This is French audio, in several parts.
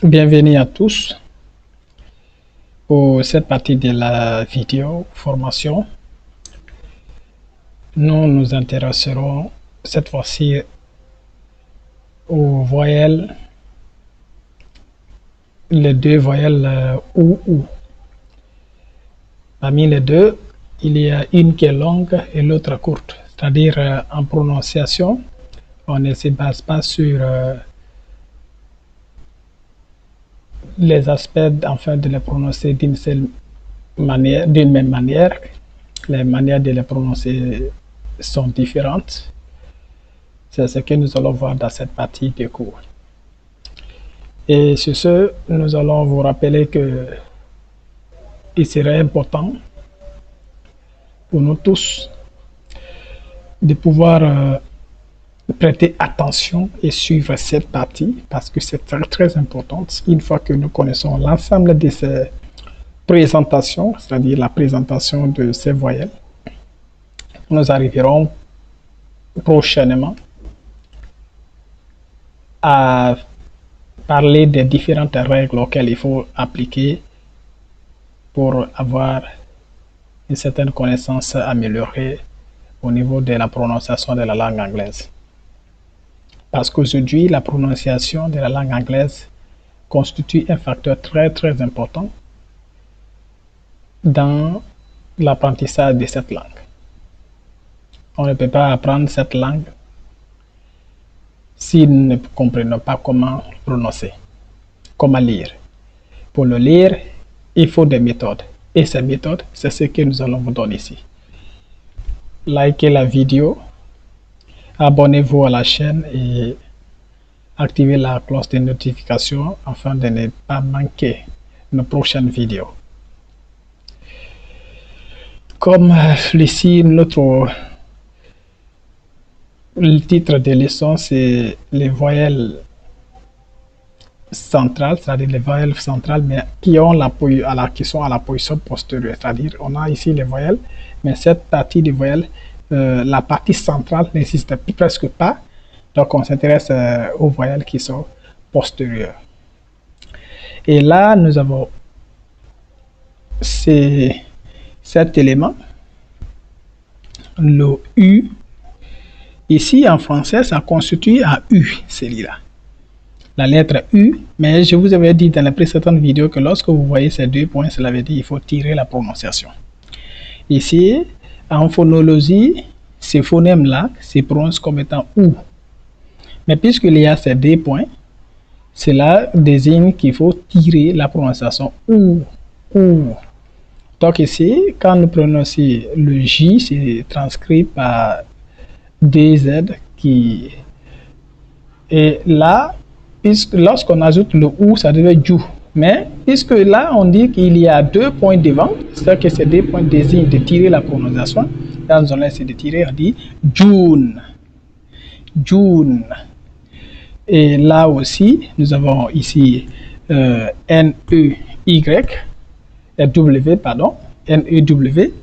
Bienvenue à tous pour cette partie de la vidéo formation. Nous nous intéresserons cette fois-ci aux voyelles, les deux voyelles ou. Parmi les deux, il y a une qui est longue et l'autre courte. C'est-à-dire en prononciation, on ne se base pas sur les aspects afin de les prononcer d'une seule manière, d'une même manière. Les manières de les prononcer sont différentes. C'est ce que nous allons voir dans cette partie de cours. Et sur ce, nous allons vous rappeler que il serait important pour nous tous de pouvoir prêter attention et suivre cette partie parce que c'est très important. Une fois que nous connaissons l'ensemble de ces présentations, c'est-à-dire la présentation de ces voyelles, nous arriverons prochainement à parler des différentes règles auxquelles il faut appliquer pour avoir une certaine connaissance améliorée au niveau de la prononciation de la langue anglaise. Parce qu'aujourd'hui, la prononciation de la langue anglaise constitue un facteur très important dans l'apprentissage de cette langue. On ne peut pas apprendre cette langue si nous ne comprenons pas comment prononcer, comment lire. Pour le lire, il faut des méthodes. Et ces méthodes, c'est ce que nous allons vous donner ici. Likez la vidéo, abonnez-vous à la chaîne et activez la cloche de notification afin de ne pas manquer nos prochaines vidéos. Comme ici, le titre de leçon, c'est les voyelles centrales, c'est-à-dire les voyelles centrales, mais qui sont à la position postérieure. C'est-à-dire, on a ici les voyelles, mais cette partie des voyelles, la partie centrale n'existe presque pas. Donc, on s'intéresse aux voyelles qui sont postérieures. Et là, nous avons cet élément, le U. Ici, en français, ça constitue un U, celui-là. La lettre U, mais je vous avais dit dans la précédente vidéo que lorsque vous voyez ces deux points, cela veut dire qu'il faut tirer la prononciation. Ici, en phonologie, ces phonèmes-là se prononcent comme étant OU. Mais puisqu'il y a ces deux points, cela désigne qu'il faut tirer la prononciation OU. OU. Donc ici, quand nous prononçons le J, c'est transcrit par DZ qui est là. Lorsqu'on ajoute le OU, ça devient JOU. Mais puisque là, on dit qu'il y a deux points devant, c'est-à-dire que ces deux points désignent de tirer la prononciation. Là, nous allons essayer de tirer, on dit June. June. Et là aussi, nous avons ici N-E-Y, W, pardon, N-E-W.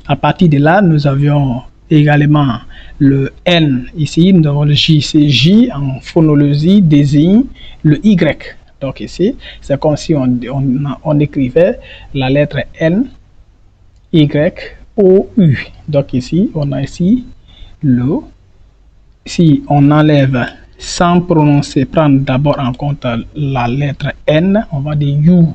À partir de là, nous avions également le N. Ici, nous avons le J. C'est J en phonologie désigne le Y. Donc ici, c'est comme si on écrivait la lettre N, Y, O, U. Donc ici, on a ici le. Si on enlève sans prononcer, prendre d'abord en compte la lettre N, on va dire You.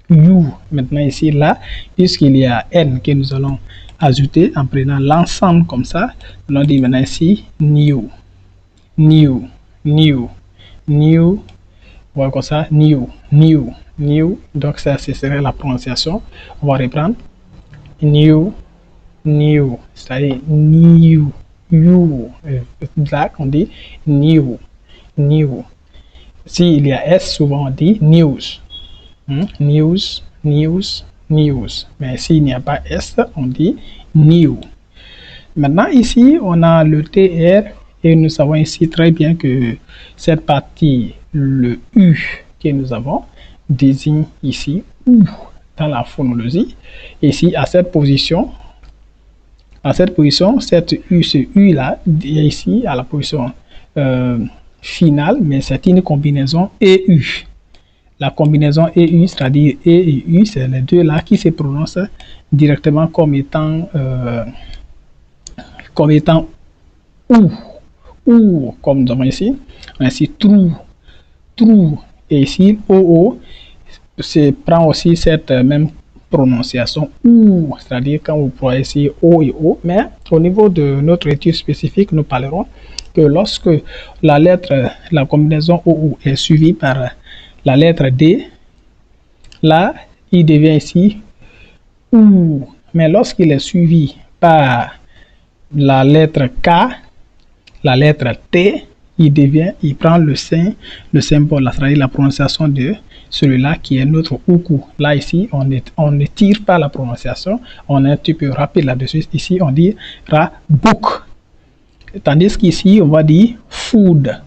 You. Maintenant ici, là, puisqu'il y a N que nous allons ajouter en prenant l'ensemble comme ça, on dit maintenant ici New. New. New. New. Voilà comme ça, New. New. New. Donc ça, ce serait la prononciation. On va reprendre. New. New. C'est-à-dire New. You. Là, on dit New. New. S'il y a S, souvent on dit News. News. News. News. Mais s'il n'y a pas S, on dit New. Maintenant, ici, on a le TR et nous savons ici très bien que cette partie, le U que nous avons, désigne ici OU dans la phonologie. Ici, à cette position, cette U, ce U là, est ici à la position finale, mais c'est une combinaison EU. la combinaison EU, c'est-à-dire E et U, c'est les deux là qui se prononcent directement comme étant ou, comme nous avons ici. On a ici true, et ici OO prend aussi cette même prononciation ou, c'est-à-dire quand vous prenez ici O et O, mais au niveau de notre étude spécifique, nous parlerons que lorsque la combinaison OU est suivie par la lettre D, là, il devient ici OU. Mais lorsqu'il est suivi par la lettre K, la lettre T, il prend le symbole, c'est-à-dire la prononciation de celui-là qui est notre oukou. Là, ici, on ne tire pas la prononciation, on est un petit peu rapide là-dessus. Ici, on dira book. Tandis qu'ici, on va dire food,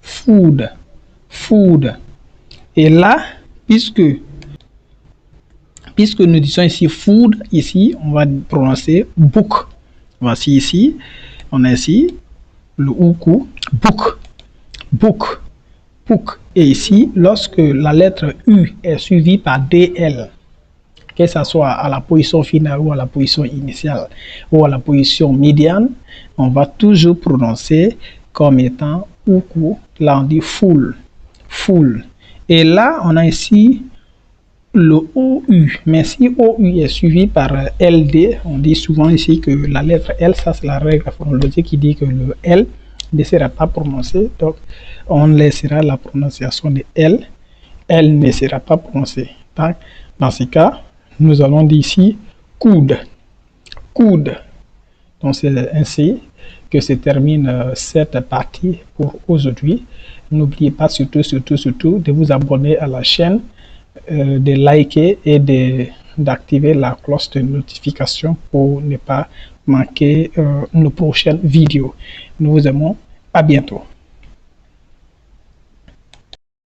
food, food. Et là, puisque nous disons ici food, ici, on va prononcer book. Voici ici, on a ici le oukou, book, book, book. Et ici, lorsque la lettre U est suivie par DL, que ce soit à la position finale ou à la position initiale ou à la position médiane, on va toujours prononcer comme étant oukou. Là, on dit full, full. Et là, on a ici le OU. Mais si OU est suivi par LD, on dit souvent ici que la lettre L, ça c'est la règle phonologique qui dit que le L ne sera pas prononcé. Donc, on laissera la prononciation de L. L ne sera pas prononcée. Donc, dans ce cas, nous allons dire ici coude, coude. Donc, c'est ainsi que se termine cette partie pour aujourd'hui. N'oubliez pas surtout de vous abonner à la chaîne, de liker et d'activer la cloche de notification pour ne pas manquer nos prochaines vidéos. Nous vous aimons. À bientôt.